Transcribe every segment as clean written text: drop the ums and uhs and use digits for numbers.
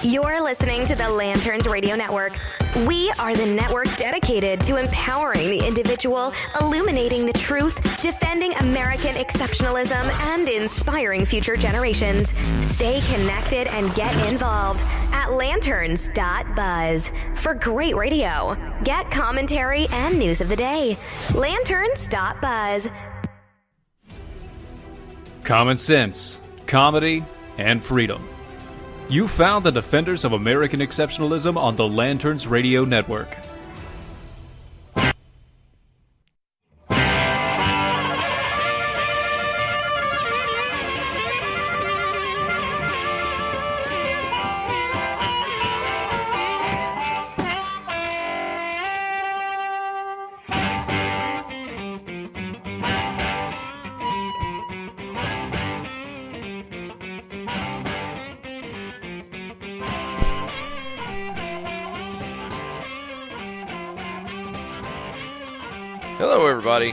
You're listening to the Lanterns Radio Network. We are the network dedicated to empowering the individual, illuminating the truth, defending American exceptionalism, and inspiring future generations. Stay connected and get involved at lanterns.buzz. For great radio, get commentary and news of the day. Lanterns.buzz. Common sense, comedy, and freedom. You found the defenders of American exceptionalism on the Lanterns Radio Network. Hello, everybody.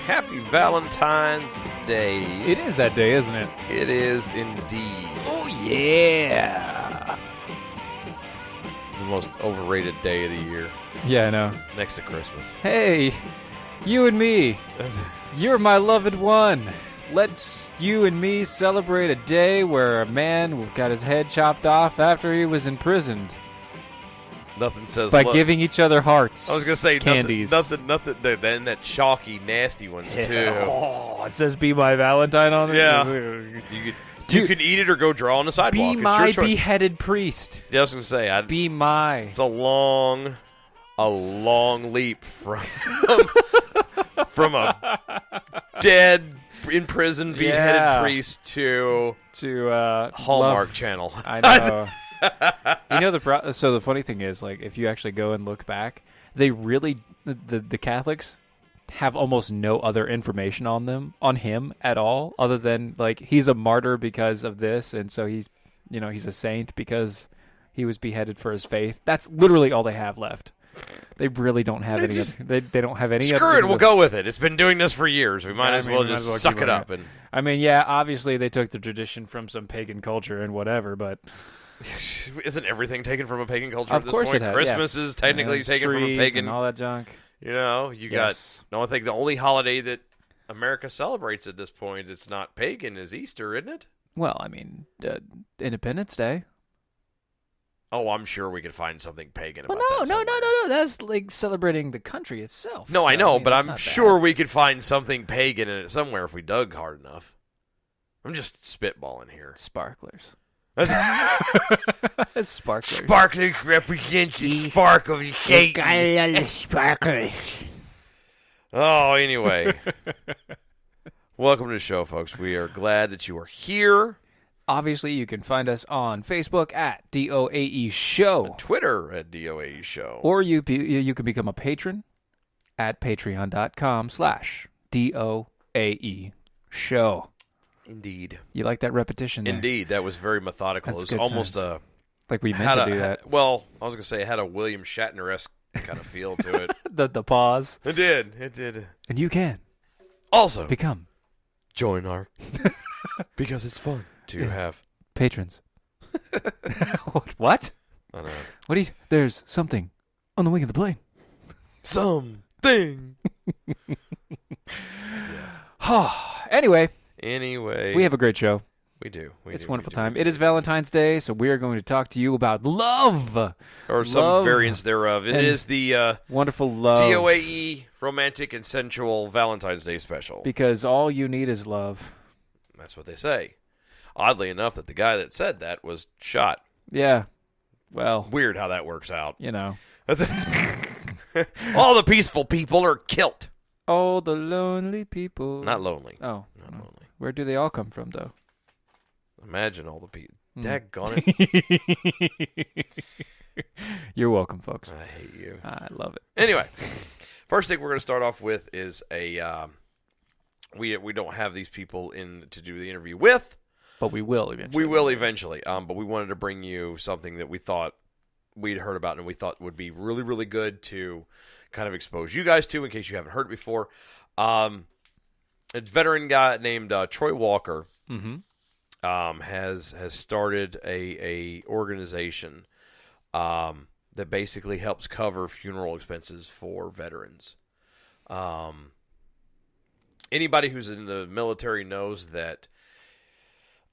Happy Valentine's Day. It is that day, isn't it? It is indeed. Oh, yeah. The most overrated day of the year, Yeah, I know. next to Christmas. Hey, you and me. You're my loved one. Let's you and me celebrate a day where a man got his head chopped off after he was imprisoned Nothing says by love. giving each other hearts. I was gonna say candies. Nothing. Then that chalky, nasty ones too. Oh, it says "Be my Valentine" on it. Yeah. Dude, You can eat it or go draw on the sidewalk. be It's my your choice. beheaded priest. Yeah, I was gonna say. Be my. It's a long leap from a dead, imprisoned, beheaded Yeah. priest to love. Hallmark Channel. I know. You know so the funny thing is, like, if you actually go and look back, they really the Catholics have almost no other information on him at all, other than like he's a martyr because of this, and so he's a saint because he was beheaded for his faith. That's literally all they have left. They really don't have any. They don't have any. Screw it, we'll go with it. It's been doing this for years. We might as well we might just as well suck keep it on up. it. And I mean, yeah, obviously they took the tradition from some pagan culture and whatever, but isn't everything taken from a pagan culture of at this course point? it has. Christmas yes. is technically Yes, taken from a trees pagan. and all that junk. You know, you Yes. got. No, I think the only holiday that America celebrates at this point it's not pagan is Easter, isn't it? Well, I mean, Independence Day. Oh, I'm sure we could find something pagan Well, about that. no. somewhere. That's like celebrating the country itself. No, I So, know, mean, but it's I'm not sure we could find something pagan in it somewhere if we dug hard enough. I'm just spitballing here. bad. Sparklers. That's- Sparklers. Sparklers represent the spark of Satan. Sparklers. Oh, anyway. Welcome to the show, folks. We are glad that you are here. Obviously, you can find us on Facebook at DOAE Show. Twitter at DOAE Show. Or you can become a patron at patreon.com/DOAE Show. Indeed. You like that repetition there? Indeed. That was very methodical. That's It was good almost times. a... Like we meant to do that. Well, I was going to say it had a William Shatner-esque kind of feel to it. The pause. It did. It did. And you can Also, become join our... because it's fun to have... patrons. What? I don't know. What do you... There's something on the wing of the plane. Something. Anyway, Anyway. we have a great show. We do. It's a wonderful time. It is Valentine's Day, so we are going to talk to you about love. Or some Love variants thereof. It and is the Wonderful love. DOAE Romantic and Sensual Valentine's Day special. Because all you need is love. That's what they say. Oddly enough, that the guy that said that was shot. Yeah. Well, Weird how that works out. you know. That's all the peaceful people are killed. Oh, the lonely people. Not lonely. Oh. Not lonely. Where do they all come from, though? Imagine all the people. Hmm. Daggone it. You're welcome, folks. I hate you. I love it. Anyway, first thing we're going to start off with is a we don't have these people in to do the interview with. But we will eventually. We will eventually. But we wanted to bring you something that we thought we'd heard about and we thought would be really, really good to kind of expose you guys to in case you haven't heard it before. A veteran guy named Troy Walker. Mm-hmm. has started a organization that basically helps cover funeral expenses for veterans. Anybody who's in the military knows that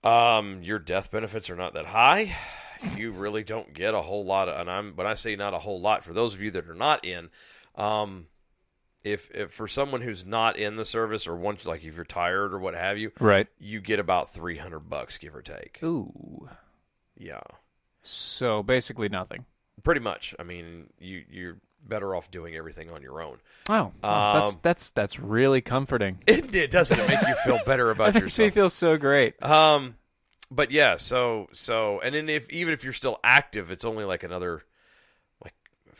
your death benefits are not that high. You really don't get a whole lot of, and when I say not a whole lot, for those of you that are not in, if for someone who's not in the service or once, like if you're retired or what have you, Right. you get about $300, give or take. Ooh. Yeah. So basically nothing. Pretty much. I mean, you're better off doing everything on your own. Oh, that's really comforting. It doesn't make you feel better about That makes me yourself. feel so great. But yeah, so and then even if you're still active, it's only like another like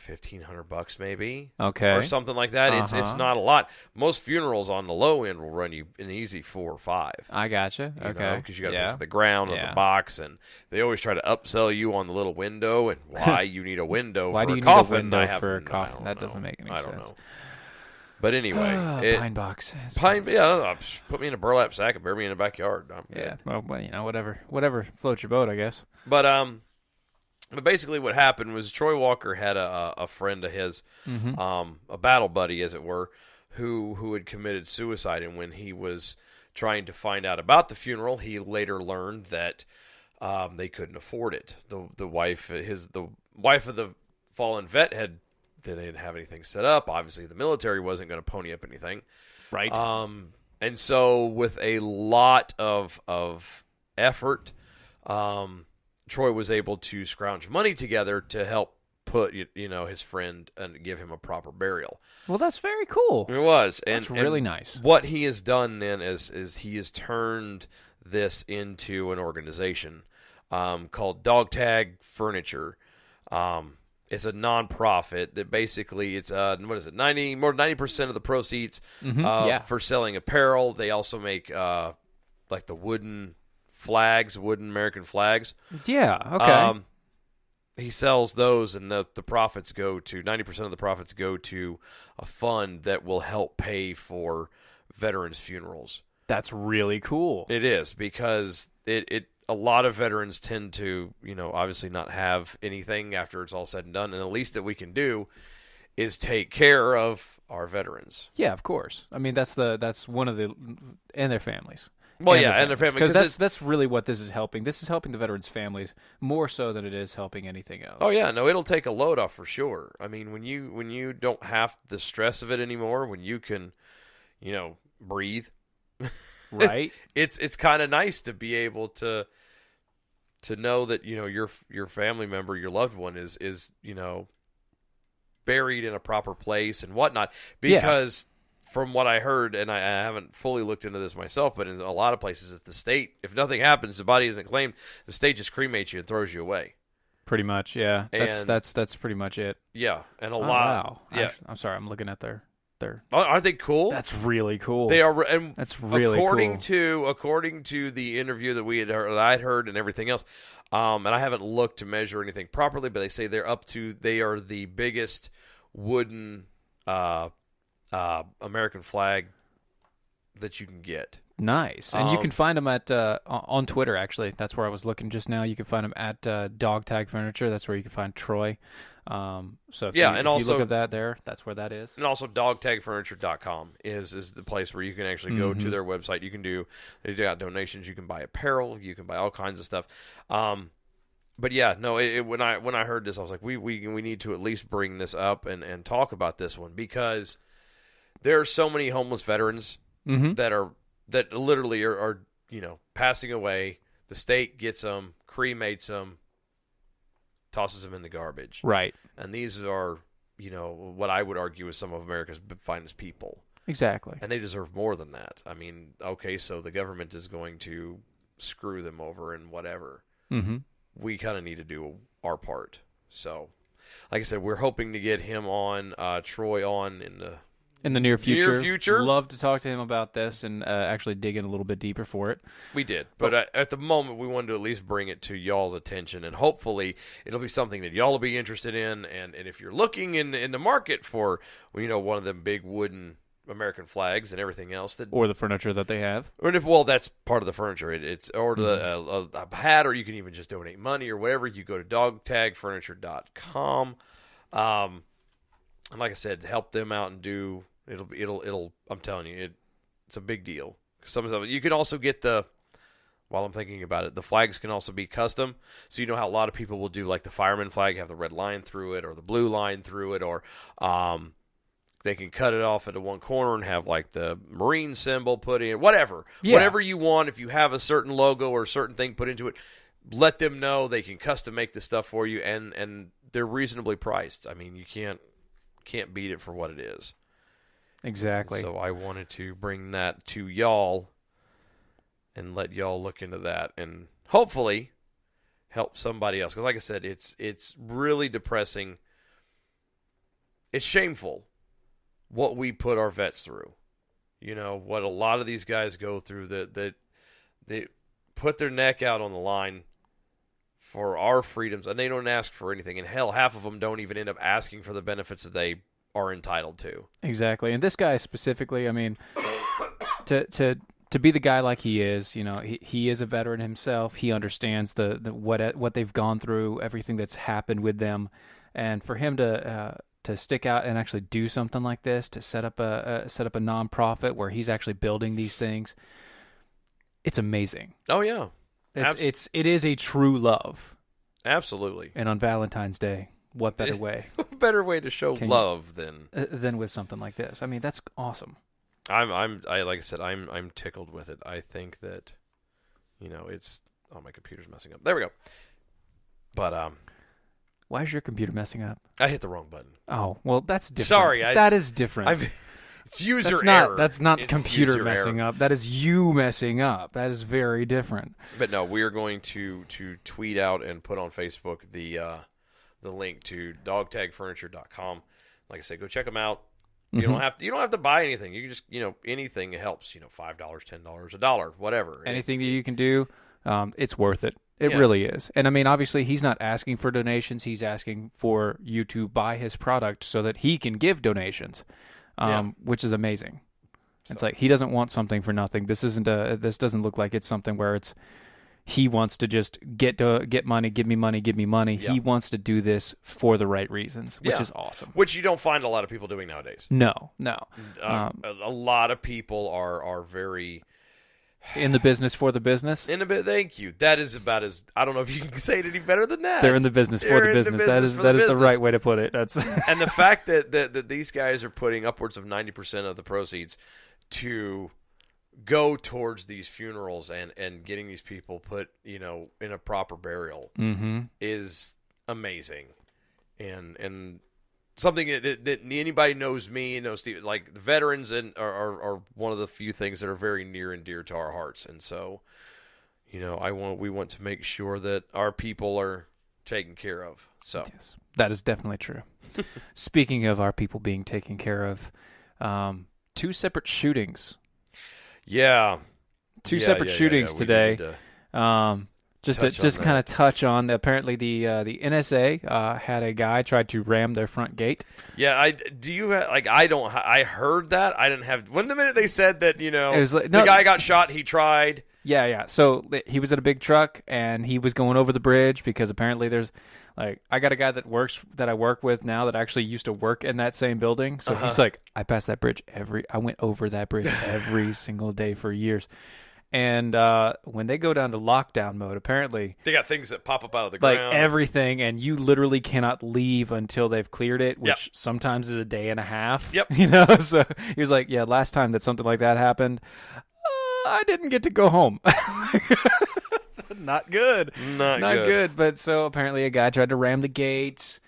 $1,500 maybe. Okay. Or something like that. It's not a lot. Most funerals on the low end will run you an easy $4 or $5. I gotcha. Okay. Because you got to pay for the ground or the box, and they always try to upsell you on the little window and why you need a window Why for do a you coffin. need a window for a coffin? I That don't doesn't know. make any I sense. don't know. But anyway, Pine box. just put me in a burlap sack and bury me in the backyard. I'm Yeah. good. Well, whatever floats your boat, I guess. But basically what happened was Troy Walker had a friend of his, a battle buddy, as it were, who had committed suicide, and when he was trying to find out about the funeral, he later learned that they couldn't afford it. The wife of the fallen vet they didn't have anything set up. Obviously, the military wasn't going to pony up anything. Right. And so with a lot of effort, Troy was able to scrounge money together to help put his friend and give him a proper burial. Well, that's very cool. It was. That's really nice. What he has done then is he has turned this into an organization called Dog Tag Furniture. It's a nonprofit that basically it's more than 90% of the proceeds for selling apparel. They also make like the wooden American flags. Yeah. Okay. He sells those, and the profits go to 90% of the profits go to a fund that will help pay for veterans' funerals. That's really cool. It is, because a lot of veterans tend to, obviously not have anything after it's all said and done, and the least that we can do is take care of our veterans. Yeah, of course. I mean, that's one of and their families. Well, and their families. Because that's really what this is helping. This is helping the veterans' families more so than it is helping anything else. Oh yeah, no, it'll take a load off for sure. I mean, when you don't have the stress of it anymore, when you can, breathe, right? It's kind of nice to be able to know that your family member, your loved one is buried in a proper place and whatnot. Because from what I heard, and I haven't fully looked into this myself, but in a lot of places, it's the state. If nothing happens, the body isn't claimed, the state just cremates you and throws you away. Pretty much, yeah. And that's pretty much it. Yeah, and a lot. Wow. Yeah, I'm sorry. I'm looking at their. Aren't they cool? That's really cool. They are, and that's really cool. According to the interview that I'd heard and everything else, and I haven't looked to measure anything properly, but they say they are the biggest wooden American flag that you can get. Nice. And you can find them at on Twitter, actually. That's where I was looking just now. You can find them at Dog Tag Furniture. That's where you can find Troy. So if you look at that there, that's where that is. And also dogtagfurniture.com is the place where you can actually go to their website. They got donations. You can buy apparel. You can buy all kinds of stuff. But yeah, no, when I heard this, I was like, we need to at least bring this up and talk about this one, because there are so many homeless veterans that literally are passing away. The state gets them, cremates them, tosses them in the garbage. Right. And these are, what I would argue is some of America's finest people. Exactly. And they deserve more than that. I mean, okay, so the government is going to screw them over and whatever. Mm-hmm. We kind of need to do our part. So, like I said, we're hoping to get him on, Troy on in the near future. Love to talk to him about this and actually dig in a little bit deeper for it. We did. But at the moment, we wanted to at least bring it to y'all's attention, and hopefully it'll be something that y'all will be interested in. And if you're looking in the market for, one of them big wooden American flags and everything else that, or the furniture that they have. or if that's part of the furniture. It's or a hat, or you can even just donate money or whatever. You go to dogtagfurniture.com, and like I said, help them out and do it'll. I'm telling you, it's a big deal. Some of it you can also get while I'm thinking about it, the flags can also be custom. So you know how a lot of people will do like the fireman flag, have the red line through it or the blue line through it, or they can cut it off into one corner and have like the Marine symbol put in, whatever. Yeah. Whatever you want. If you have a certain logo or a certain thing put into it, let them know. They can custom make the stuff for you, and they're reasonably priced. I mean, you can't beat it for what it is. Exactly. So I wanted to bring that to y'all and let y'all look into that and hopefully help somebody else. Because like I said, it's really depressing. It's shameful what we put our vets through. You know, what a lot of these guys go through, that they put their neck out on the line for our freedoms, and they don't ask for anything. And hell, half of them don't even end up asking for the benefits that they are entitled to. Exactly. And this guy specifically, I mean, to be the guy like he is, you know, he is a veteran himself. He understands the what they've gone through, everything that's happened with them, and for him to stick out and actually do something like this, to set up a nonprofit where he's actually building these things, it's amazing. Oh yeah, it is a true love. Absolutely. And on Valentine's Day, what better way? What better way to show love than with something like this? I mean, that's awesome. I like I said, I'm tickled with it. I think that, you know, it's my computer's messing up. There we go. But why is your computer messing up? I hit the wrong button. Oh, well, that's different. Sorry, that is different. It's user error. That's not computer messing up. That is you messing up. That is very different. But no, we are going to tweet out and put on Facebook the link to dogtagfurniture.com. Like I said, go check them out. You don't have to buy anything. You can just, you know, anything helps. You know, $5, $10, $1, whatever. Anything that you can do, it's worth it. It really is. And I mean, obviously, he's not asking for donations. He's asking for you to buy his product so that he can give donations, which is amazing. So. It's like he doesn't want something for nothing. This doesn't look like it's something where he wants to just get money, give me money, give me money. Yeah. He wants to do this for the right reasons, which is awesome. Which you don't find a lot of people doing nowadays. No. A lot of people are very in the business for the business. Thank you. That is about as, I don't know if you can say it any better than that. They're in the business for the business. That is the right way to put it. That's and the fact that these guys are putting upwards of 90% of the proceeds to go towards these funerals and getting these people put, you know, in a proper burial is amazing, and something that anybody knows me, knows Steve, like the veterans are one of the few things that are very near and dear to our hearts, and so, you know, we want to make sure that our people are taken care of. So yes, that is definitely true. Speaking of our people being taken care of, 2 separate shootings. Yeah. Two separate shootings today. Just kind of touch on apparently the NSA had a guy tried to ram their front gate. Yeah, I heard that. I didn't have when the minute they said that, you know, the guy got shot, he tried. Yeah. So he was in a big truck and he was going over the bridge because apparently there's I got a guy that I work with now that actually used to work in that same building. So he's like, I passed that bridge I went over that bridge every single day for years. And when they go down to lockdown mode, apparently they got things that pop up out of the ground, like everything, and you literally cannot leave until they've cleared it, which sometimes is a day and a half. Yep. You know, so he was like, "Yeah, last time that something like that happened, I didn't get to go home." Not good. Not good. But so apparently a guy tried to ram the gates,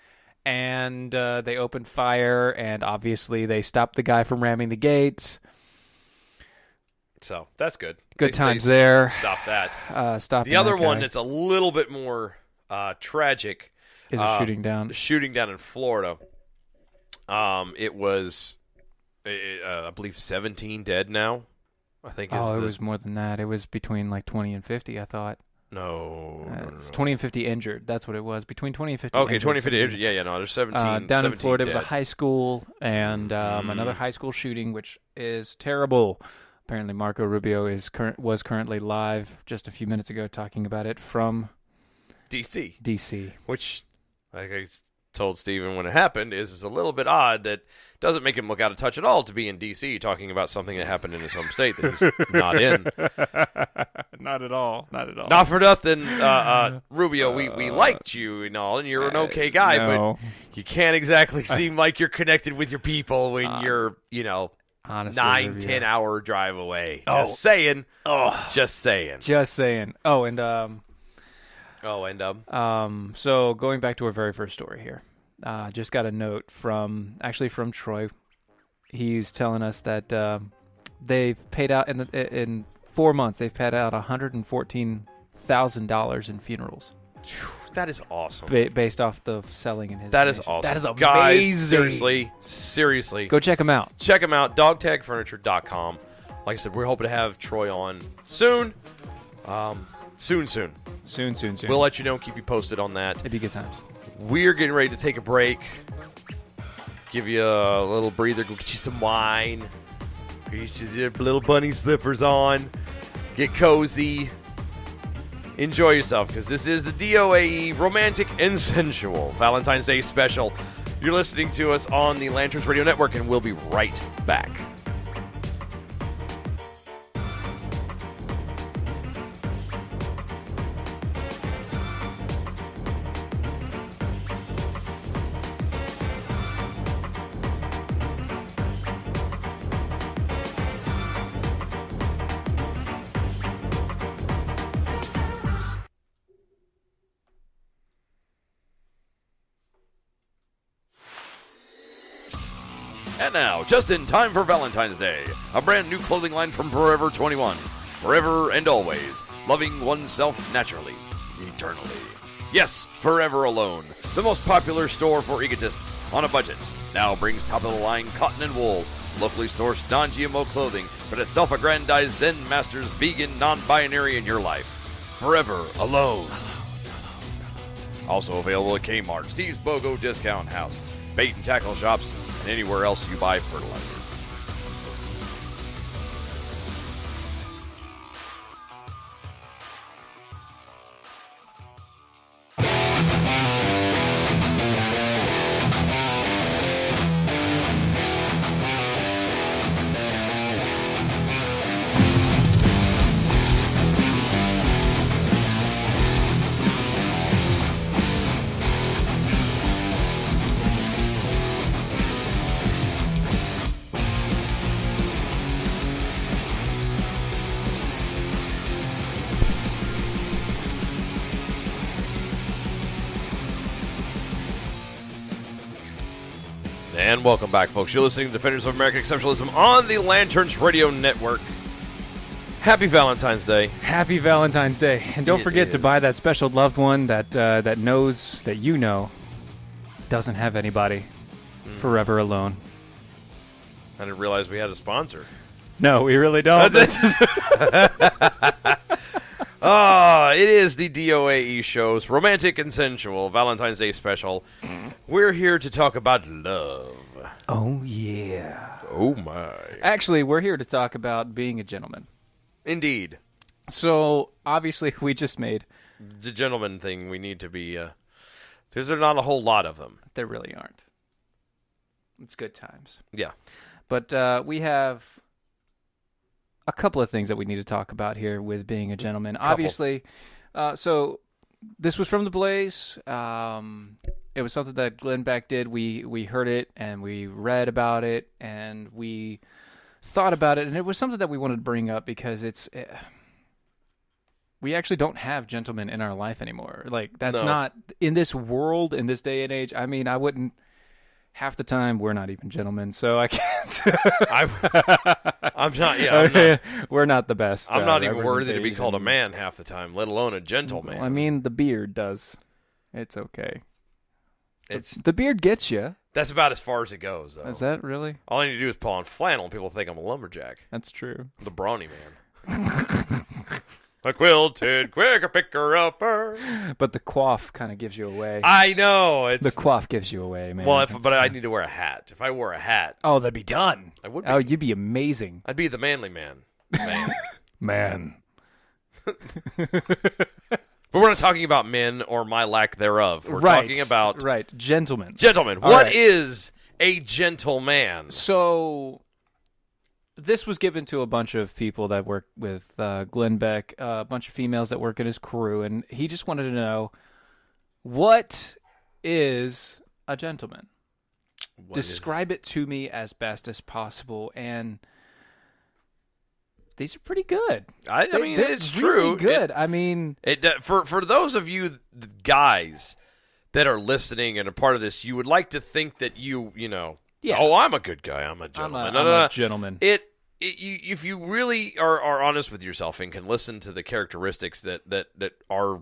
and they opened fire, and obviously they stopped the guy from ramming the gates. So that's good. Good times there. Stop that. Stop the other one that's a little bit more tragic is a shooting down. The shooting down in Florida. It was, I believe, 17 dead now. I think. It was more than that. It was between like 20 and 50. I thought. It's 20 and 50 injured. That's what it was. Between 20 and 50 Okay, injured. 20 and 50 injured. Yeah, no, there's 17. Down 17 in Florida, dead. it was a high school and another high school shooting, which is terrible. Apparently, Marco Rubio was currently live just a few minutes ago talking about it from DC. Which, like I told Steven when it happened, is a little bit odd that doesn't make him look out of touch at all to be in DC talking about something that happened in his home state that he's not in. Not at all. Not for nothing, Rubio. We liked you and all, and you're an okay guy, no. but you can't exactly seem like you're connected with your people when you're, Honestly, 9-10 hour drive away. Just saying. Just saying. Oh, and so going back to our very first story here, just got a note from Troy. He's telling us that they've paid out in 4 months. They've paid out $114,000 in funerals. That is awesome. Based off the selling in his. That is donation. awesome. That is amazing. Guys, seriously. Go check them out. Check them out. Dogtagfurniture.com. Like I said, we're hoping to have Troy on soon. Soon. We'll let you know and keep you posted on that. It'd be good times. We're getting ready to take a break. Give you a little breather. Go get you some wine. Get your little bunny slippers on. Get cozy. Enjoy yourself, because this is the DOAE Romantic and Sensual Valentine's Day special. You're listening to us on the Lanterns Radio Network, and we'll be right back. And now, just in time for Valentine's Day, a brand new clothing line from Forever 21. Forever and always, loving oneself naturally, eternally. Yes, Forever Alone, the most popular store for egotists on a budget, now brings top-of-the-line cotton and wool, locally sourced non-GMO clothing for the self-aggrandized Zen masters, vegan, non-binary in your life. Forever Alone. Also available at Kmart, Steve's BOGO Discount House, bait and tackle shops, and anywhere else you buy fertilizer. And welcome back, folks. You're listening to Defenders of American Exceptionalism on the Lanterns Radio Network. Happy Valentine's Day. Happy Valentine's Day. And don't forget to buy that special loved one that knows that you know doesn't have anybody forever alone. I didn't realize we had a sponsor. No, we really don't. It is the DOAE show's Romantic and Sensual Valentine's Day special. We're here to talk about love. Oh, yeah. Oh, my. Actually, we're here to talk about being a gentleman. Indeed. So, obviously, we just made... The gentleman thing we need to be... Because there are not a whole lot of them. There really aren't. It's good times. Yeah. But we have a couple of things that we need to talk about here with being a gentleman. Obviously, so this was from The Blaze. It was something that Glenn Beck did. We heard it, and we read about it, and we thought about it, and it was something that we wanted to bring up because we actually don't have gentlemen in our life anymore. Like, that's not, in this world, in this day and age, I mean, I wouldn't, half the time, we're not even gentlemen, so I can't. I'm not. We're not the best. I'm not even worthy to be called a man half the time, let alone a gentleman. Well, I mean, the beard does. It's okay. The beard gets you. That's about as far as it goes, though. Is that really? All I need to do is pull on flannel, and people think I'm a lumberjack. That's true. The brawny man. a quilted quicker picker-upper. But the coif kind of gives you away. I know. The coif gives you away, man. Well, but I need to wear a hat. If I wore a hat, oh, that'd be done. I would be. Oh, you'd be amazing. I'd be the manly man. Man. But we're not talking about men or my lack thereof. We're talking about gentlemen. Gentlemen. What is a gentleman? So this was given to a bunch of people that work with Glenn Beck, a bunch of females that work in his crew, and he just wanted to know, what is a gentleman? Describe it to me as best as possible, and these are pretty good. I mean, it's really true. Good. I mean, for those of you guys that are listening and a part of this, you would like to think that you know. Yeah. Oh, I'm a good guy. I'm a gentleman. I'm a gentleman. If you really are honest with yourself and can listen to the characteristics that are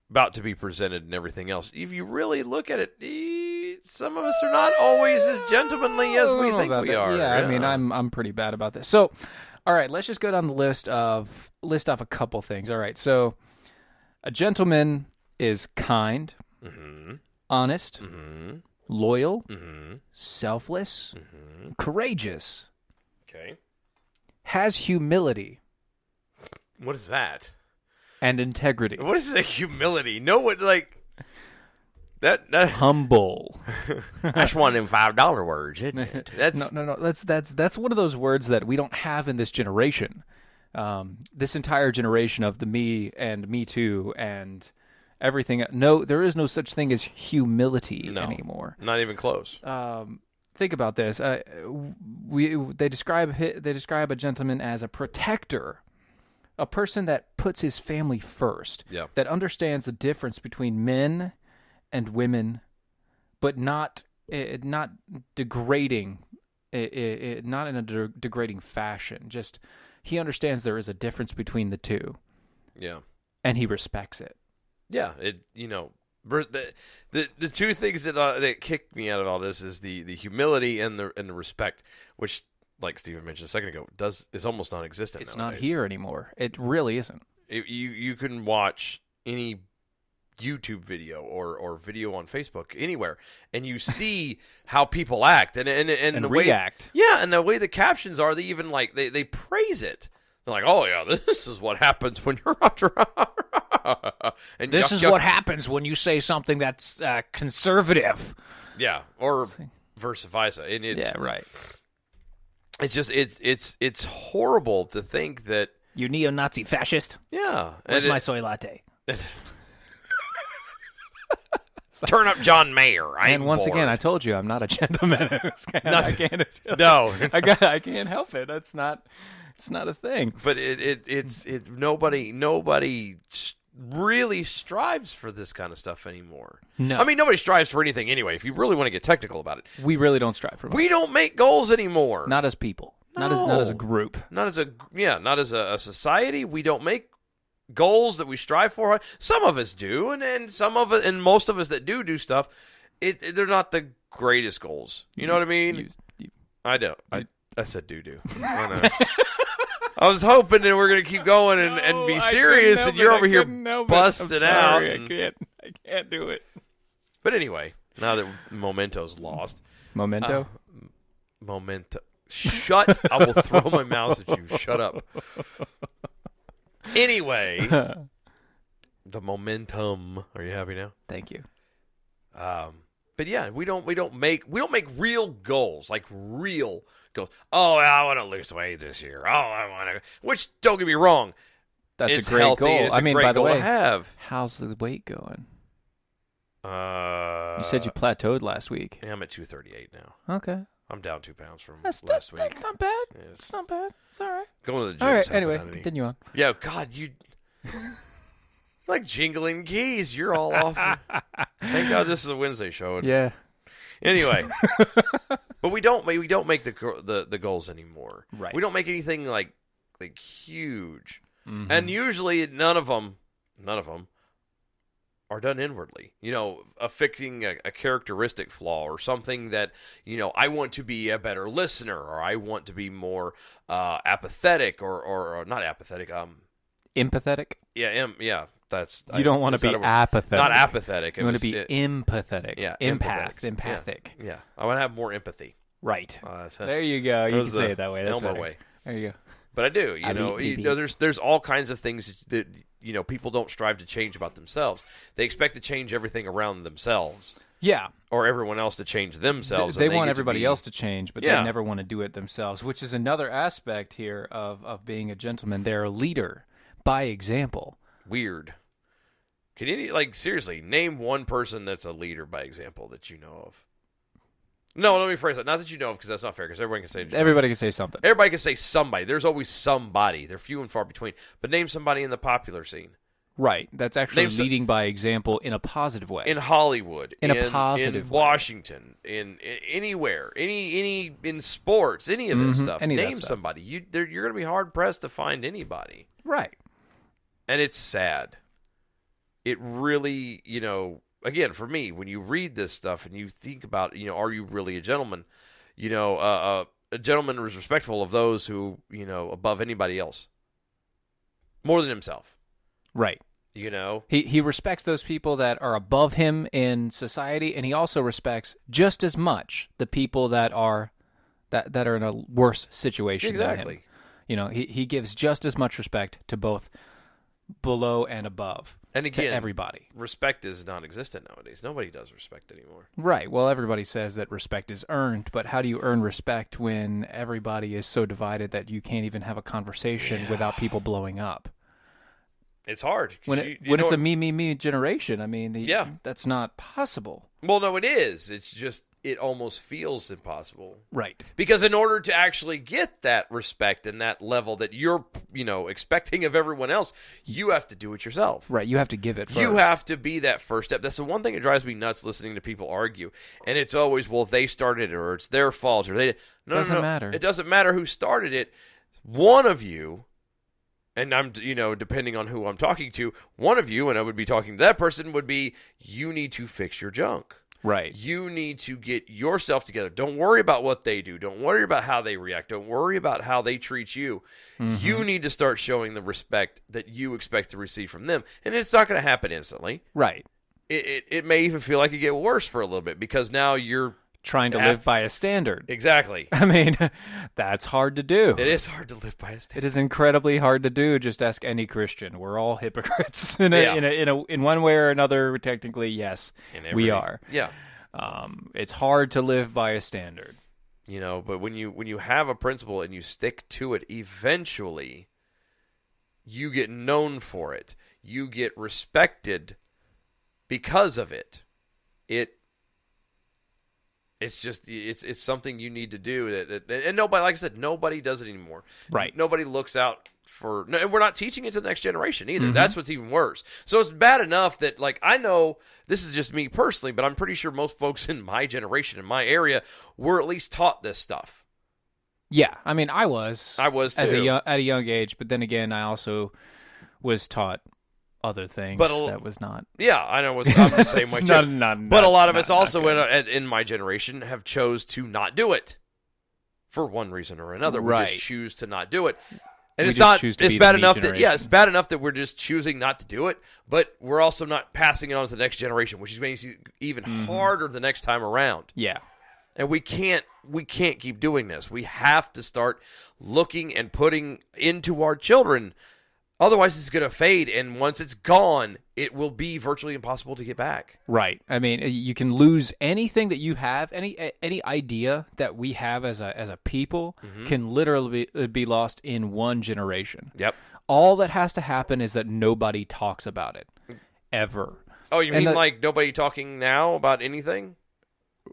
about to be presented and everything else, if you really look at it, some of us are not always as gentlemanly as we think we are. Yeah, I mean, I'm pretty bad about this. So, all right, let's just go down the list off a couple things. All right, so a gentleman is kind, honest, loyal, selfless, courageous. Okay. Has humility. What is that? And integrity. What is a humility? No, what like that? Humble. That's one of them $5 words, isn't it? That's no. That's one of those words that we don't have in this generation. This entire generation of the me and me too and everything. No, there is no such thing as humility anymore. Not even close. Think about this. They describe a gentleman as a protector, a person that puts his family first, that understands the difference between men and women, but not degrading, not in a degrading fashion. Just he understands there is a difference between the two. Yeah, and he respects it. Yeah, the two things that kicked me out of all this is the humility and the respect, which, like Steven mentioned a second ago, is almost non-existent. It's nowadays. Not here anymore. It really isn't. You can watch any YouTube video or video on Facebook anywhere, and you see how people act and the react. And the way the captions are, they even they praise it. They're like, "Oh yeah, this is what happens when you're and this is what happens when you say something that's conservative." Yeah, or vice versa. And right. It's just it's horrible to think that you neo-Nazi fascist. Yeah, where's my soy latte? Turn up John Mayer. And once again, I told you I'm not a gentleman. I can't. No, I can't help it. It's not a thing. But it's nobody really strives for this kind of stuff anymore. No, I mean nobody strives for anything anyway. If you really want to get technical about it, we really don't strive for. We don't make goals anymore. Not as people. No. Not as a group. Not as a society. We don't make goals that we strive for. Some of us do, and some of it, and most of us that do stuff, they're not the greatest goals. You know what I mean? I don't. I said do. I was hoping that we're going to keep going and be serious, and you're over here busting out. I can't do it. But anyway, now that Momento's lost. Memento? Memento. Shut. I will throw my mouse at you. Shut up. Anyway, the momentum. Are you happy now? Thank you. But yeah, we don't make real goals, like real goals. Oh, I want to lose weight this year. Oh, I want to. Which, don't get me wrong, that's a great goal. I mean, by the way, how's the weight going? You said you plateaued last week. Yeah, I'm at 238 now. Okay. I'm down 2 pounds from last week. That's not bad. It's not bad. It's all right. Going to the gym. All right. Anyway, continue on. Yeah. God, you like jingling keys. You're all off. Thank God this is a Wednesday show. Yeah. Anyway, but we don't make the goals anymore. Right. We don't make anything like huge, and usually none of them are done inwardly. Affecting a characteristic flaw or something that I want to be a better listener, or I want to be more apathetic, or not apathetic. Empathetic? Yeah. You don't want to be apathetic. Not apathetic. You want to be empathetic. Yeah. Empathic. Yeah. I want to have more empathy. Right. There you go. You can say it that way. That's Elmo better. way. There you go. But I do. There's all kinds of things that people don't strive to change about themselves. They expect to change everything around themselves. Yeah. Or everyone else to change themselves. They want everybody else to change, but they never want to do it themselves, which is another aspect here of being a gentleman. They're a leader by example. Weird. Can you, seriously, name one person that's a leader by example that you know of? No, let me phrase that. Not that you know of, because that's not fair, because everybody can say... Everybody can say something. Everybody can say somebody. There's always somebody. They're few and far between. But name somebody in the popular scene. Right. That's actually leading by example in a positive way. In Hollywood. In a positive way. In Washington. In anywhere. In sports. Any of this stuff. Name somebody. You're going to be hard-pressed to find anybody. Right. And it's sad. It really, again, for me, when you read this stuff and you think about, are you really a gentleman? A gentleman is respectful of those who, above anybody else. More than himself. Right. He respects those people that are above him in society, and he also respects just as much the people that are in a worse situation than him. Exactly. He gives just as much respect to both below and above. And again, to everybody. Respect is non-existent nowadays. Nobody does respect anymore. Right. Well, everybody says that respect is earned, but how do you earn respect when everybody is so divided that you can't even have a conversation without people blowing up? It's hard. When it's a me generation, I mean, that's not possible. Well, no, it is. It's just, it almost feels impossible. Right. Because in order to actually get that respect and that level that you're, expecting of everyone else, you have to do it yourself. Right. You have to give it first. You have to be that first step. That's the one thing that drives me nuts listening to people argue. And it's always, well, they started it or it's their fault or they... No, doesn't matter. It doesn't matter who started it. One of you... And I'm, depending on who I'm talking to, one of you, and I would be talking to that person, would be, you need to fix your junk. Right. You need to get yourself together. Don't worry about what they do. Don't worry about how they react. Don't worry about how they treat you. Mm-hmm. You need to start showing the respect that you expect to receive from them. And it's not going to happen instantly. Right. It may even feel like it get worse for a little bit because now you're trying to live by a standard. Exactly. I mean, that's hard to do. It is hard to live by a standard. It is incredibly hard to do. Just ask any Christian. We're all hypocrites in one way or another. Technically, yes, we are. Yeah. It's hard to live by a standard. But when you have a principle and you stick to it, eventually you get known for it. You get respected because of it. It's just it's something you need to do and nobody, like I said, nobody does it anymore. Right. Nobody looks out for, and we're not teaching it to the next generation either. Mm-hmm. That's what's even worse. So it's bad enough that, I know this is just me personally, but I'm pretty sure most folks in my generation, in my area, were at least taught this stuff. Yeah, I mean, I was too at a young age, but then again, I also was taught other things that was not. Yeah, I know. I'm the same way too. But a lot of us also in my generation have chose to not do it for one reason or another. Right. We just choose to not do it, and it's bad enough that it's bad enough that we're just choosing not to do it, but we're also not passing it on to the next generation, which is making it even harder the next time around. Yeah. And we can't keep doing this. We have to start looking and putting into our children. Otherwise, it's going to fade, and once it's gone, it will be virtually impossible to get back. Right. I mean, you can lose anything that you have, any idea that we have as a people can literally be lost in one generation. Yep. All that has to happen is that nobody talks about it, ever. Oh, you mean like nobody talking now about anything?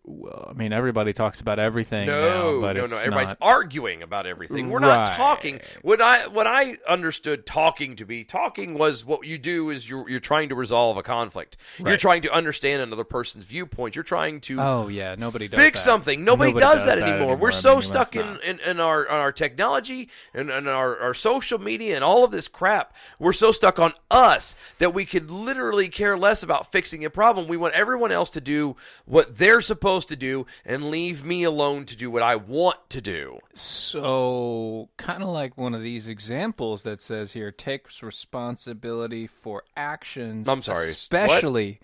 Well, I mean, everybody talks about everything now, but no. Everybody's arguing about everything. We're not talking. What I understood talking to be, talking was what you do is you're trying to resolve a conflict. Right. You're trying to understand another person's viewpoint. You're trying to nobody does fix something. Nobody does that anymore. We're so stuck in our technology and our social media and all of this crap. We're so stuck on us that we could literally care less about fixing a problem. We want everyone else to do what they're supposed supposed to do and leave me alone to do what I want to do. So, kind of like one of these examples that says here, takes responsibility for actions. I'm sorry, especially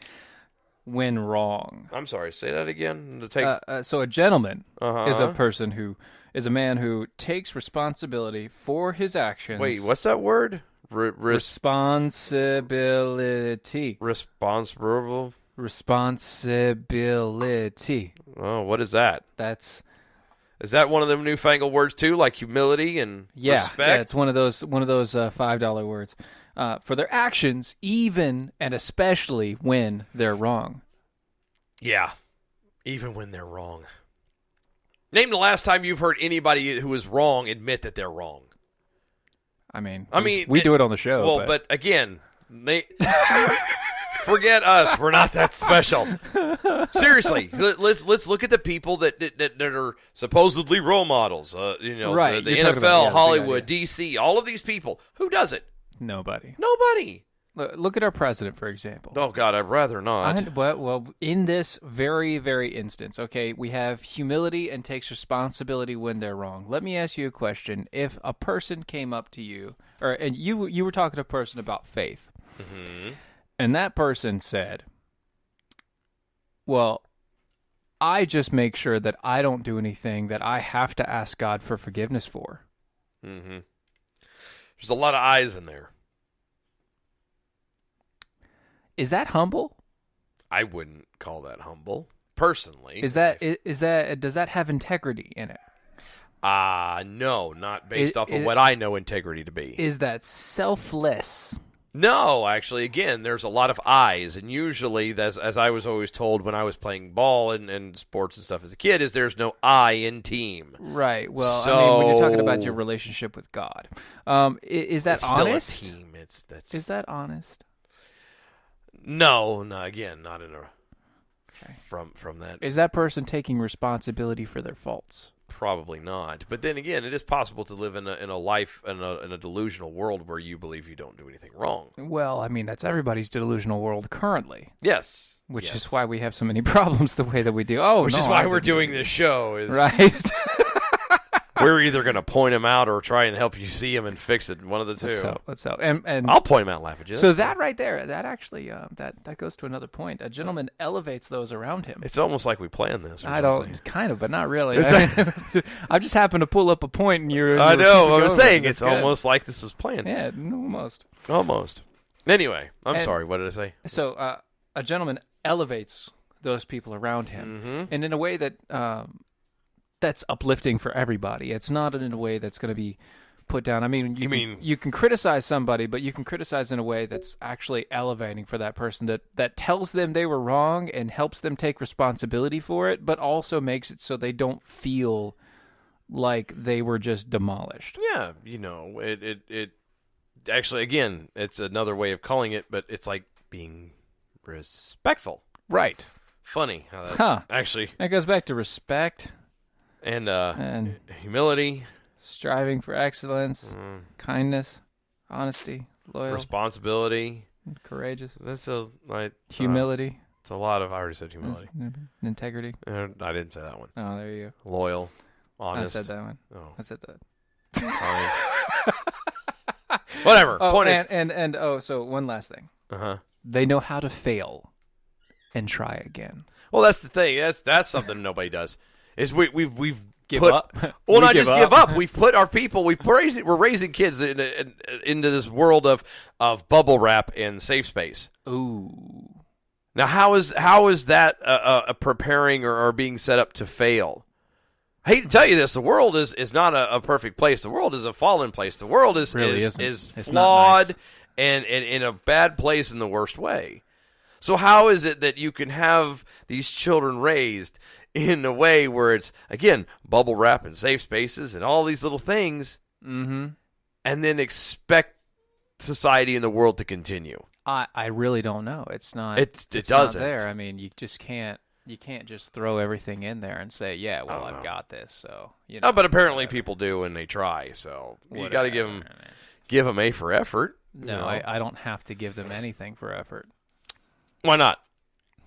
when wrong. I'm sorry, say that again. So a gentleman is a man who takes responsibility for his actions. Wait, what's that word? Responsibility. Responsible. Responsibility. Oh, what is that? Is that one of them newfangled words too, like humility and respect? Yeah, it's one of those $5 words. For their actions, even and especially when they're wrong. Yeah, even when they're wrong. Name the last time you've heard anybody who is wrong admit that they're wrong. I mean, we do it on the show. Well, but again, forget us. We're not that special. Seriously, let's look at the people that are supposedly role models. Right? The NFL, Hollywood, DC, all of these people. Who does it? Nobody. Look at our president, for example. Oh, God, I'd rather not. Well, in this very, very instance, okay, we have humility and takes responsibility when they're wrong. Let me ask you a question. If a person came up to you, and you were talking to a person about faith, and that person said, well, I just make sure that I don't do anything that I have to ask God for forgiveness for. Mm-hmm. There's a lot of eyes in there. Is that humble? I wouldn't call that humble, personally. Does that have integrity in it? No, not based off of what I know integrity to be. Is that selfless? No, actually, again, there's a lot of eyes, and usually, as I was always told when I was playing ball and sports and stuff as a kid, is there's no I in team. Right. Well, when you're talking about your relationship with God, is that honest? Still a team. Is that honest? No, again, not in a from that. Is that person taking responsibility for their faults? Probably not. But then again, it is possible to live in a life in a delusional world where you believe you don't do anything wrong. Well, I mean, that's everybody's delusional world currently. Yes. Which is why we have so many problems the way that we do. Which is why we're doing this show. Right. We're either going to point him out or try and help you see him and fix it. One of the two. Let's help. And I'll point him out and laugh at you. So that right there, that actually, that goes to another point. A gentleman elevates those around him. It's almost like we planned this. Kind of, but not really. I just happened to pull up a point and you're. I know. I was saying it's almost like this was planned. Yeah, almost. Almost. Anyway, I'm sorry. What did I say? So a gentleman elevates those people around him, and in a way that. That's uplifting for everybody. It's not in a way that's going to be put down. I mean, you can criticize somebody, but you can criticize in a way that's actually elevating for that person, that tells them they were wrong and helps them take responsibility for it, but also makes it so they don't feel like they were just demolished. Yeah, it actually, again, it's another way of calling it, but it's like being respectful. Right. Funny how that actually... That goes back to respect... And humility, striving for excellence, kindness, honesty, loyal, responsibility, courageous. That's humility. It's a lot of. I already said humility, integrity. I didn't say that one. Oh, there you go. Loyal, honest. I said that one. Oh. I said that. Whatever. Point is, so one last thing. They know how to fail and try again. Well, that's the thing. That's something nobody does. Is we've give put, up? Well, not just give up. We've put our people. We're raising kids into this world of bubble wrap and safe space. Ooh. Now, how is that preparing or being set up to fail? I hate to tell you this. The world is not a perfect place. The world is a fallen place. The world is flawed and in a bad place in the worst way. So how is it that you can have these children raised in a way where it's, again, bubble wrap and safe spaces and all these little things, and then expect society and the world to continue? I really don't know. It's not. It doesn't. Not there. I mean, you just can't. You can't just throw everything in there and say, "Yeah, well, I've got this." So but apparently people do, and they try. So you got to give them A for effort. No, I don't have to give them anything for effort. Why not?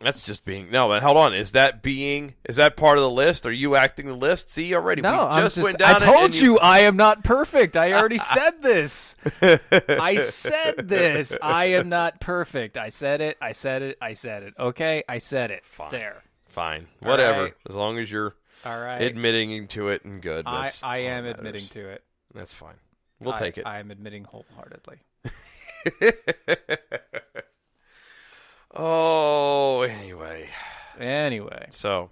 That's just being no. But hold on, is that part of the list? Are you acting the list? See already, No, we just went down. I told you I am not perfect. I already said this. I said this. I am not perfect. I said it. Okay, I said it. Fine. There. Fine, whatever. right. As long as you're All right. admitting to it and good. I all am that admitting matters. to it. That's fine. We'll take it. I am admitting wholeheartedly. Oh, anyway. So,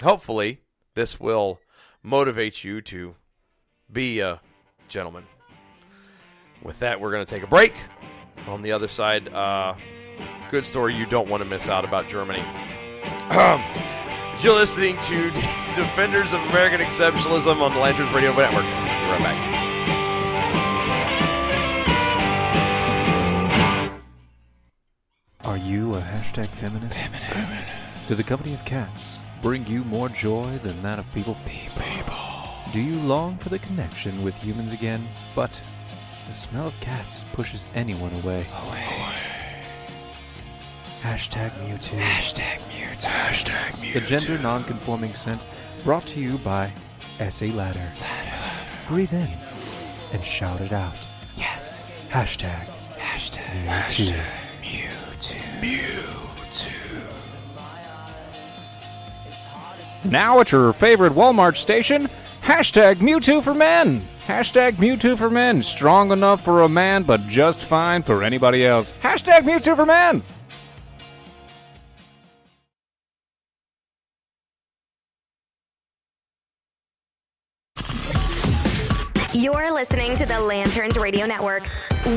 hopefully, this will motivate you to be a gentleman. With that, we're going to take a break. On the other side, good story you don't want to miss out about Germany. You're listening to Defenders of American Exceptionalism on the Lanterns Radio Network. Be right back. Are you a hashtag feminist? Do the company of cats bring you more joy than that of people? Do you long for the connection with humans again, but the smell of cats pushes anyone away? Hashtag Mewtwo. The gender non-conforming scent brought to you by SA Ladder. Breathe in and shout it out. Yes. Hashtag Mewtwo. Now at your favorite Walmart station, hashtag Mewtwo for men. Hashtag Mewtwo for men. Strong enough for a man, but just fine for anybody else. Hashtag Mewtwo for men. You're listening to the Lanterns Radio Network.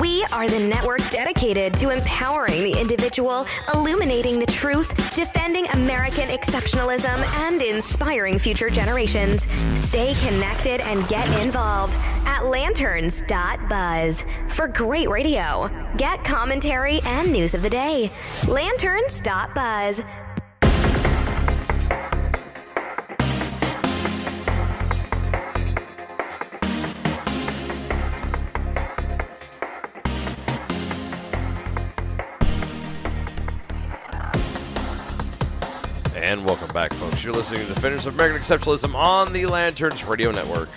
We are the network dedicated to empowering the individual, illuminating the truth, defending American exceptionalism, and inspiring future generations. Stay connected and get involved at lanterns.buzz. For great radio, get commentary and news of the day. Lanterns.buzz. And welcome back, folks. You're listening to Defenders of American Exceptionalism on the Lanterns Radio Network.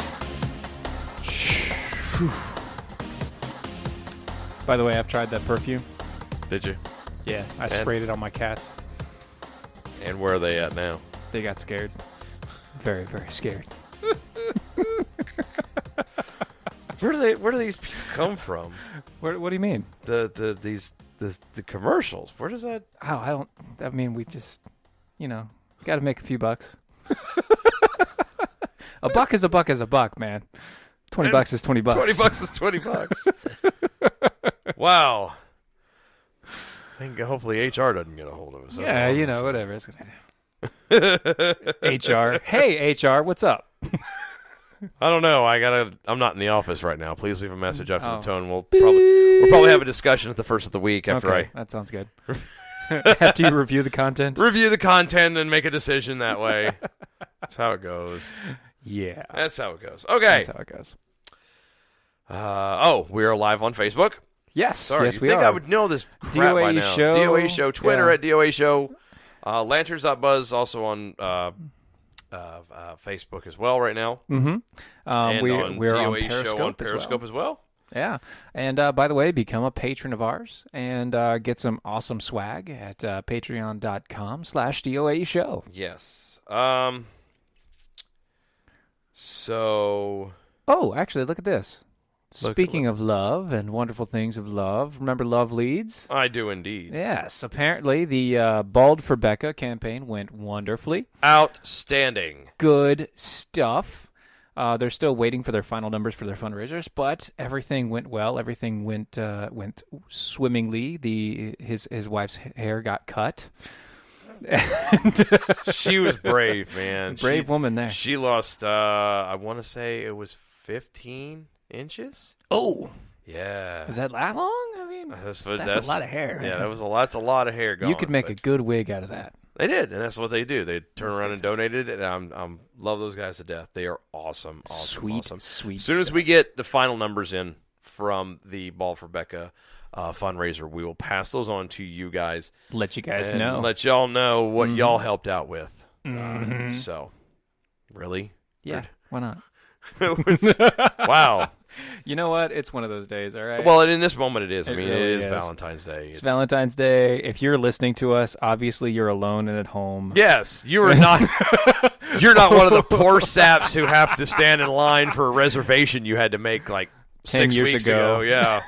By the way, I've tried that perfume. Did you? Yeah, I sprayed it on my cats. And where are they at now? They got scared. Very, very scared. Where do these people come from? What do you mean? The commercials. Where does that? Oh, I mean, we just, got to make a few bucks. A buck is a buck is a buck, man. $20 is $20. $20 is $20. Wow. I think hopefully HR doesn't get a hold of us. Yeah, whatever it's gonna do. HR. Hey, HR, what's up? I don't know. I'm not in the office right now. Please leave a message after the tone. We'll probably have a discussion at the first of the week after that sounds good. After you review the content? Review the content and make a decision that way. That's how it goes. Yeah. That's how it goes. Okay. That's how it goes. We are live on Facebook. Yes. Sorry, yes, you we think are. I would know this crap by now. Show. DOAE Show. Twitter Yeah. at DOAE Show. Lanterns.buzz also on Facebook as well right now. Mm-hmm. And we're DOAE on Periscope, Show on Periscope as well. Yeah. And by the way, become a patron of ours and get some awesome swag at patreon.com/DOAE Show. Yes. So. Oh, actually, look at this. Speaking of love and wonderful things of love, remember Love Leads? I do indeed. Yes. Apparently, the Bald for Becca campaign went wonderfully. Outstanding. Good Stuff. They're still waiting for their final numbers for their fundraisers, but everything went well. Everything went swimmingly. His wife's hair got cut. And she was brave, man. Brave woman there. She lost, I want to say it was 15 inches. Oh. Yeah. Is that that long? I mean, that's a lot of hair. Yeah, that's a lot of hair gone. You could make a good wig out of that. They did, and that's what they do. They turn around and donate it, and I'm love those guys to death. They are awesome. Sweet. As soon as we get the final numbers in from the Ball for Becca fundraiser. We will pass those on to you guys. Let you guys and know. Let y'all know what y'all helped out with. So, really? Yeah, why not? It was, wow. You know what? It's one of those days, all right? Well, in this moment it is. I mean, really it is is. Valentine's Day. It's Valentine's Day. If you're listening to us, obviously you're alone and at home. Yes, you are not. You're not one of the poor saps who have to stand in line for a reservation you had to make like 10 6 years weeks ago. Yeah,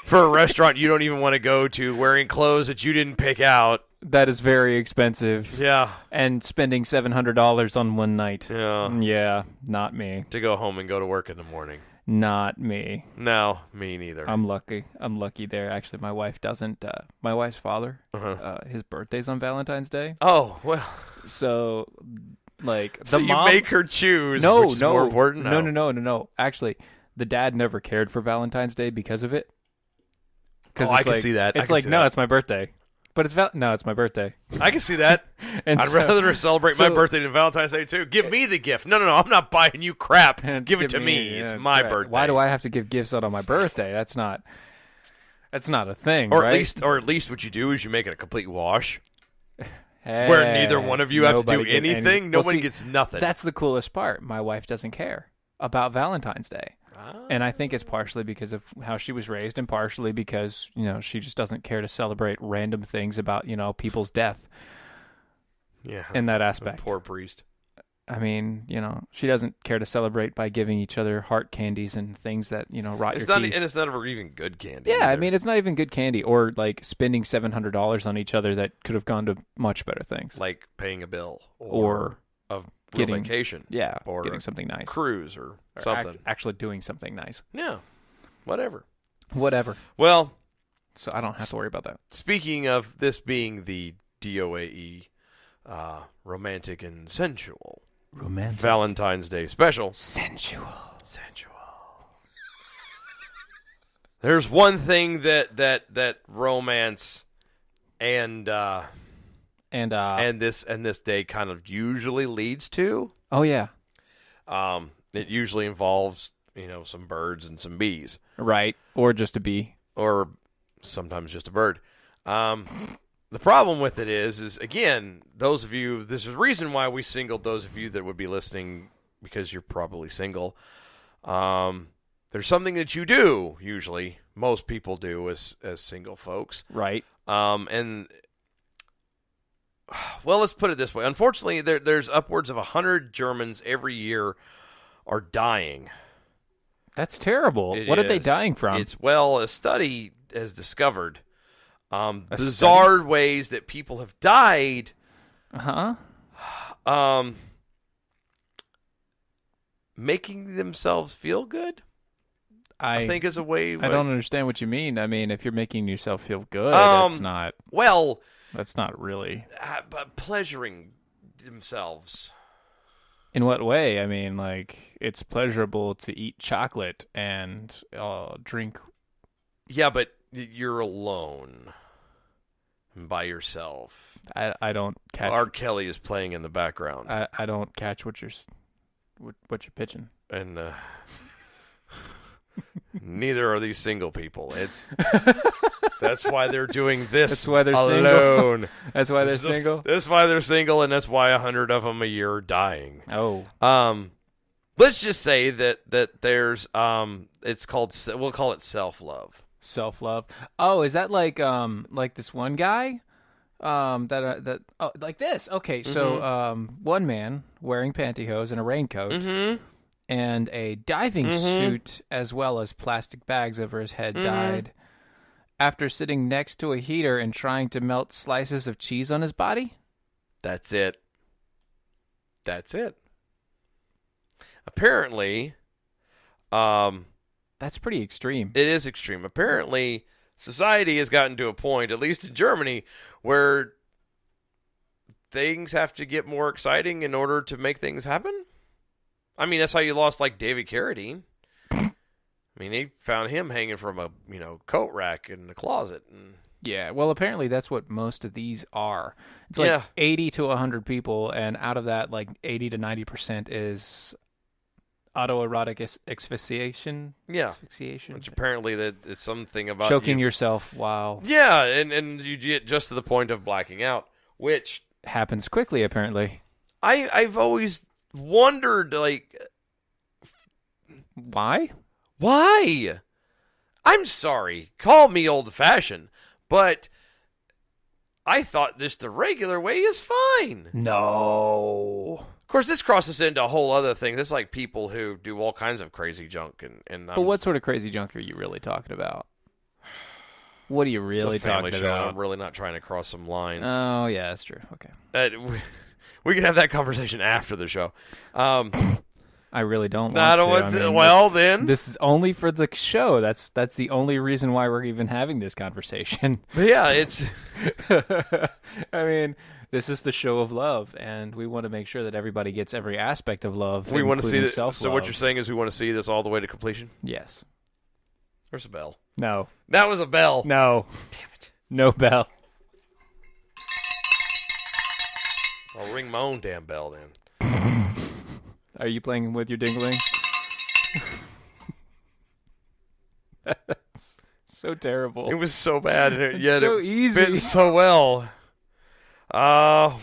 for a restaurant you don't even want to go to, wearing clothes that you didn't pick out. That is very expensive. Yeah, And spending $700 on one night. yeah. Yeah, not me. To go home and go to work in the morning. Not me. No, me neither. I'm lucky. I'm lucky there. Actually, my wife doesn't. My wife's father, his birthday's on Valentine's Day. Oh well. So, like, the So you mom... make her choose. No, which is more important. No. Actually, the dad never cared for Valentine's Day because of it. Oh, I can see that. It's like, no, it's my birthday. But it's it's my birthday. I can see that. And I'd rather celebrate my so- birthday than Valentine's Day too. Give me the gift. No, I'm not buying you crap. And Give it to me. yeah, It's my right. birthday. Why do I have to give gifts out on my birthday? That's not a thing, Or right? at least what you do is you make it a complete wash, Hey, where neither one of you have to do nobody get anything. any- Nobody Well, see, gets nothing. That's the coolest part. My wife doesn't care about Valentine's Day. Ah. And I think it's partially because of how she was raised and partially because, she just doesn't care to celebrate random things about, people's death yeah. in that The aspect. poor priest. I mean, she doesn't care to celebrate by giving each other heart candies and things that, rot It's your not, teeth. and it's not ever even good candy. Yeah, I either. mean, it's not even good candy or like spending $700 on each other that could have gone to much better things. like paying a bill Or a real getting- vacation. Yeah, or getting something nice. cruise or Or something. actually doing something nice. Yeah, whatever. Whatever. Well, So I don't have to worry about that. speaking of this being the DOAE romantic and sensual Valentine's Day special. Sensual. There's one thing that romance and this day kind of usually leads to. Oh, yeah. It usually involves, some birds and some bees, Right. Or just a bee. or sometimes just a bird. The problem with it is again, those of you, this is the reason why we singled those of you that would be listening, because you're probably single. There's something that you do, usually, most people do as single folks. Right. And, well, let's put it this way. Unfortunately, there's upwards of 100 Germans every year are dying. That's terrible. It What are they is. dying from? A study has discovered bizarre ways that people have died. Uh-huh. Making themselves feel good, I think is a way. I don't understand what you mean. I mean, if you're making yourself feel good, that's not really. But pleasuring themselves. In what way? I mean, like, it's pleasurable to eat chocolate and drink. Yeah, but you're alone, by yourself. I don't catch. R. Kelly is playing in the background, I don't catch what you're pitching. and neither are these single people. That's why they're doing this. That's why they're alone. single. That's why they're single. That's why they're single, and that's why 100 of them a year are dying. Oh, Let's just say that there's it's called, we'll call it self-love. self-love. Oh, is that like this one guy? Like this. Okay, so one man wearing pantyhose and a raincoat and a diving suit as well as plastic bags over his head died after sitting next to a heater and trying to melt slices of cheese on his body. That's it. Apparently, that's pretty extreme. it is extreme. Apparently, society has gotten to a point, at least in Germany, where things have to get more exciting in order to make things happen. I mean, that's how you lost, like, David Carradine. I mean, they found him hanging from a, coat rack in the closet. And Yeah, well, apparently that's what most of these are. It's like 80 to 100 people, and out of that, like 80 to 90% is autoerotic asphyxiation. Yeah. Asphyxiation. Which apparently that it's something about Choking yourself while Yeah, and you get just to the point of blacking out, which happens quickly, apparently. I've always wondered, like, Why? why? I'm sorry, call me old-fashioned, but I thought this the regular way is fine. No. Of course, this crosses into a whole other thing. This is like people who do all kinds of crazy junk, and But what sort of crazy junk are you really talking about? What are you really it's a family talking show, about? and I'm really not trying to cross some lines. Oh, yeah, that's true. Okay. We can have that conversation after the show. I really don't I don't want want to. to. Well, then. This is only for the show. That's the only reason why we're even having this conversation. But yeah, it's. I mean, this is the show of love, and we want to make sure that everybody gets every aspect of love. We want to see this. Self-love. So what you're saying is we want to see this all the way to completion? Yes. There's a bell. No. That was a bell. No. Damn it. No bell. I'll ring my own damn bell then. Are you playing with your dingling? That's so terrible. It was so bad, and yet so it easy. fit so well.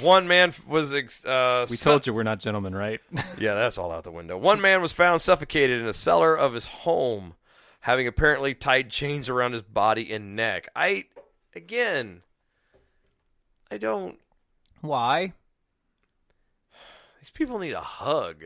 One man was. We told you we're not gentlemen, right? Yeah, that's all out the window. One man was found suffocated in a cellar of his home, having apparently tied chains around his body and neck. I don't. Why? These people need a hug.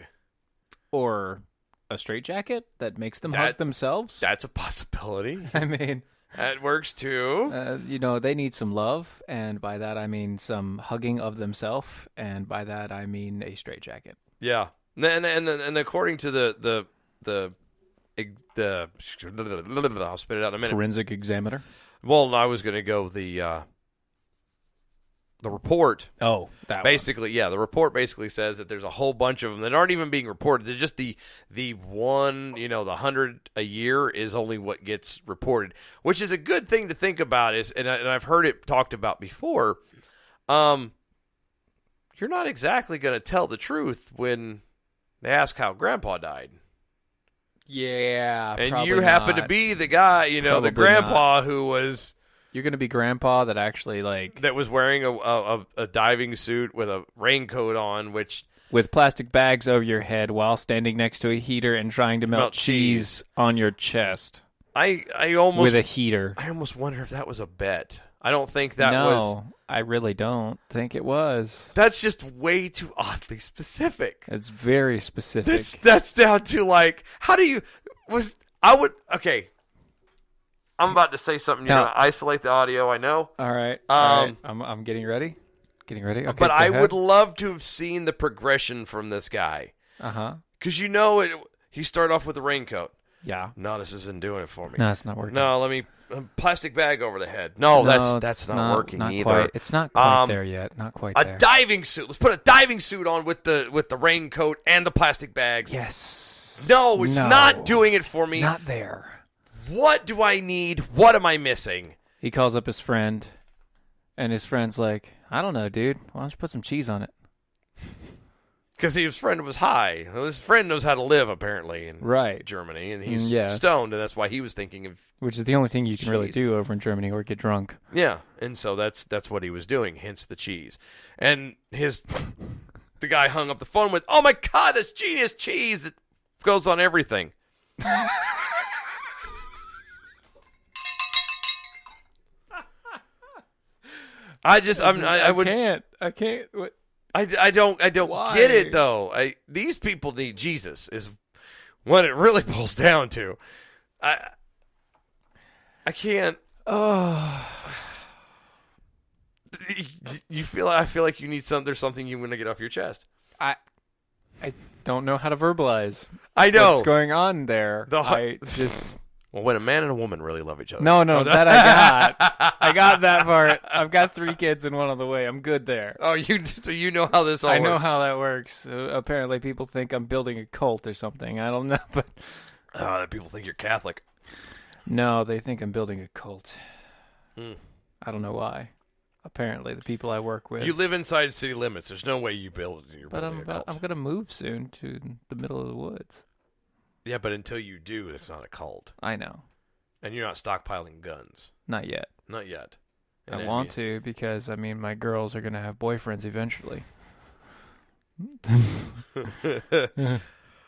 Or a straitjacket that makes them That- hug themselves? That's a possibility. I mean, That works too. they need some love, and by that I mean some hugging of themselves, and by that I mean a straitjacket. Yeah, and according to the I'll spit it out in a minute. Forensic examiner. Well, I was going to go the report. Oh, that Basically, yeah, the report basically says that there's a whole bunch of them that aren't even being reported. They're just the one, the 100 a year is only what gets reported, which is a good thing to think about. And I've heard it talked about before. You're not exactly going to tell the truth when they ask how Grandpa died. Yeah, And you happen to be the guy, the Probably grandpa who was You're going to be grandpa that actually, that was wearing a diving suit with a raincoat on, which with plastic bags over your head while standing next to a heater and trying to melt cheese on your chest I almost with a heater. I almost wonder if that was a bet. I don't think that no, was. I really don't think it was. That's just way too oddly specific. It's very specific. That's down to how do you okay. I'm about to say something. You're Now- gonna isolate the audio. I know, All right. I'm getting ready. Getting ready. Okay, but go I ahead. would love to have seen the progression from this guy Uh-huh. because he started off with a raincoat. Yeah. No, this isn't doing it for me. No, it's not working. No, let me plastic bag over the head. No, No, that's it's not working not either. Quite. It's not quite there yet. Not quite A there. diving suit. Let's put a diving suit on with the raincoat and the plastic bags. Yes. No, it's not doing it for me. Not there. What do I need? What am I missing? He calls up his friend, and his friend's like, I don't know, dude. Why don't you put some cheese on it? Because his friend was high. Well, his friend knows how to live, apparently, in Right. Germany, and he's Yeah. stoned, and that's why he was thinking of Which is the only thing you can really Cheese. do over in Germany or get drunk. yeah. And so that's what he was doing. Hence the cheese. And the guy hung up the phone with, "Oh my God, that's genius cheese! It goes on everything." I can't. What? I don't Why? get it though. These people need Jesus is what it really boils down to. I can't. Oh. I feel like you need there's something you want to get off your chest. I don't know how to verbalize. I know what's going on there. The- just Well, when a man and a woman really love each other. no, that I got. I got that part. I've got 3 kids and one on the way. I'm good there. Oh, so you know how this all I works. know how that works. Apparently, people think I'm building a cult or something. I don't know, but People think you're Catholic. no, they think I'm building a cult. Hmm. I don't know why. Apparently, the people I work with. You live inside city limits. There's no way you're but building a cult. I'm gonna move soon to the middle of the woods. Yeah, but until you do, it's not a cult. I know. And you're not stockpiling guns. Not yet. Not yet. I want to because, my girls are going to have boyfriends eventually.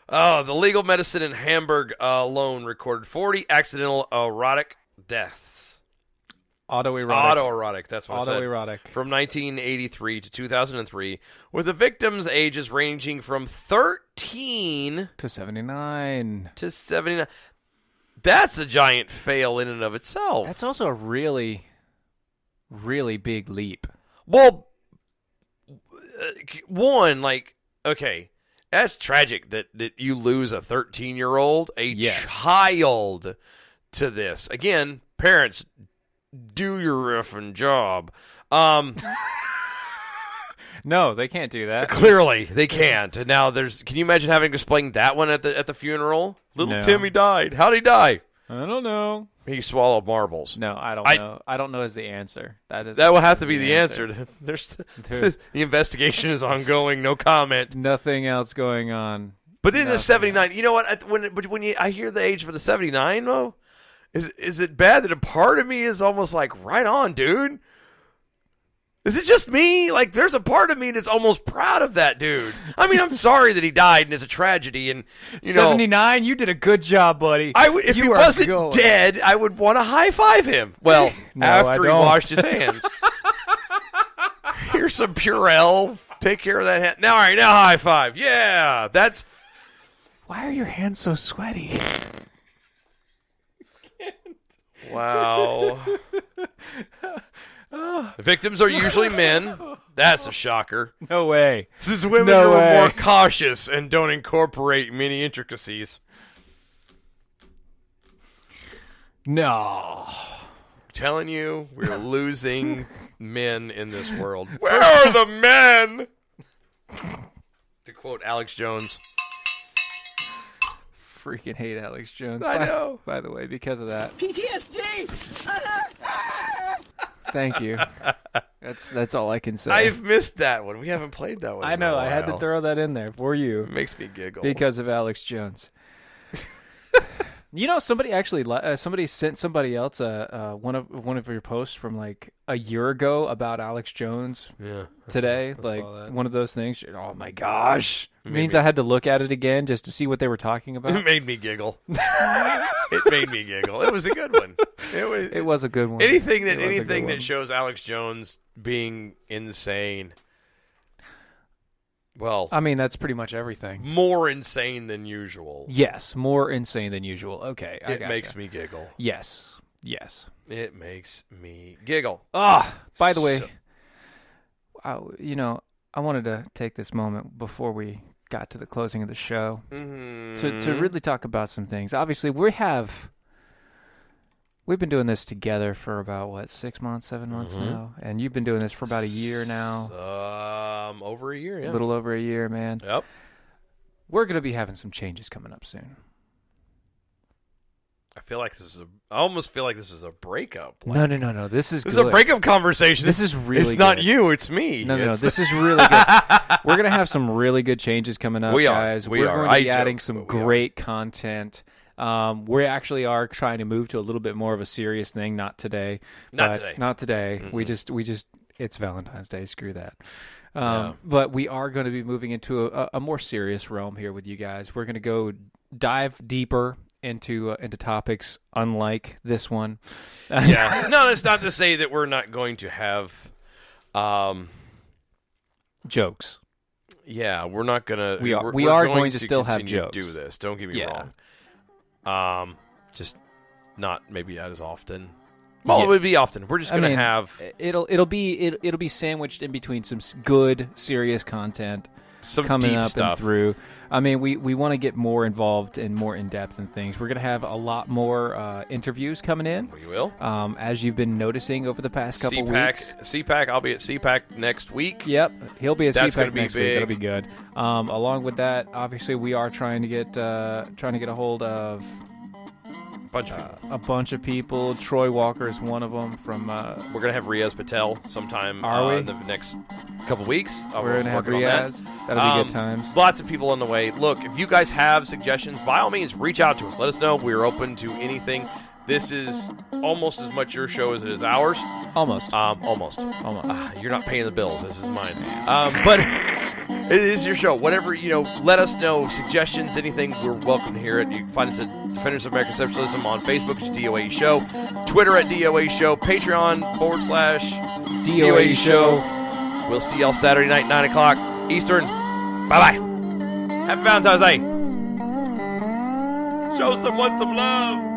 Oh, the legal medicine in Hamburg alone recorded 40 accidental erotic deaths. Autoerotic, that's what I said. Autoerotic. From 1983 to 2003, with the victims' ages ranging from 13 to 79. to 79. That's a giant fail in and of itself. That's also a really, really big leap. Well, one, okay, that's tragic that you lose a 13-year-old, child, to this. Again, parents, do your effing job. No, they can't do that. Clearly, they can't. And now can you imagine having to explain that one at the funeral? Little Timmy died. How'd he die? I don't know. He swallowed marbles. No, I don't know. I don't know is the answer. That will have to be the answer. The investigation is ongoing. No comment. Nothing else going on. But then the 79. You know what? When I hear the age for the 79, though, is it bad that a part of me is almost like, right on, dude? Is it just me? Like, there's a part of me that's almost proud of that dude. I'm sorry that he died, and it's a tragedy. And 79, you did a good job, buddy. If he wasn't dead, I would want to high five him. Well, after he washed his hands. Here's some Purell. Take care of that hand. Now, all right, now high five. Yeah, that's. Why are your hands so sweaty? Wow. The victims are usually men. That's a shocker. No way. Since women are more cautious and don't incorporate many intricacies. No. I'm telling you, we're losing men in this world. Where are the men? To quote Alex Jones. Freaking hate Alex Jones. I know. By the way, because of that. PTSD! Thank you. That's all I can say. I've missed that one. We haven't played that one. I know. I had to throw that in there for you. It makes me giggle. Because of Alex Jones. Somebody actually somebody sent somebody else one of your posts from like a year ago about Alex Jones. Yeah. Today, one of those things. Oh my gosh! It means I had to look at it again just to see what they were talking about. It made me giggle. It made me giggle. It was a good one. It was a good one. Anything that shows Alex Jones being insane. Well, that's pretty much everything. More insane than usual. Yes, more insane than usual. Okay, it makes me giggle. Yes. It makes me giggle. By the way, I wanted to take this moment before we got to the closing of the show to really talk about some things. Obviously, we've been doing this together for about 6 months, 7 months now, and you've been doing this for about a year now. Over a year, yeah. A little over a year, man. Yep. We're gonna be having some changes coming up soon. I almost feel like this is a breakup. No. This is a breakup conversation. This is really. It's good. not you. It's me. No. This is really good. We're gonna have some really good changes coming up, guys. We're going to be adding some great content. We actually are trying to move to a little bit more of a serious thing. Not today. Not today. Mm-hmm. We just. It's Valentine's Day. Screw that. But we are going to be moving into a more serious realm here with you guys. We're going to go dive deeper into topics unlike this one. Yeah. No, that's not to say that we're not going to have jokes. Yeah, we're not gonna. We are going to still have jokes. Do this. Don't get me wrong. Just not maybe as often. Well, it would be often. We're just gonna have. It'll be sandwiched in between some good serious content. Some coming deep up stuff. And through. We want to get more involved and more in depth in things. We're gonna have a lot more interviews coming in. We will, as you've been noticing over the past couple weeks. CPAC. I'll be at CPAC next week. Yep, he'll be at CPAC next week. That'll be good. Along with that, obviously, we are trying to get a hold of A bunch of people. Troy Walker is one of them. From we're gonna have Riaz Patel sometime in the next couple weeks. We're gonna have Riaz. That'll be good times. Lots of people on the way. Look, if you guys have suggestions, by all means, reach out to us. Let us know. We're open to anything. This is almost as much your show as it is ours. Almost. You're not paying the bills. This is mine. But it is your show. Whatever, let us know. Suggestions, anything, we're welcome to hear it. You can find us at Defenders of American Exceptionalism on Facebook, it's DOAE Show. Twitter at DOAE Show. Patreon /DOAE Show. We'll see y'all Saturday night, 9 o'clock Eastern. Bye-bye. Happy Valentine's Day. Show someone some love.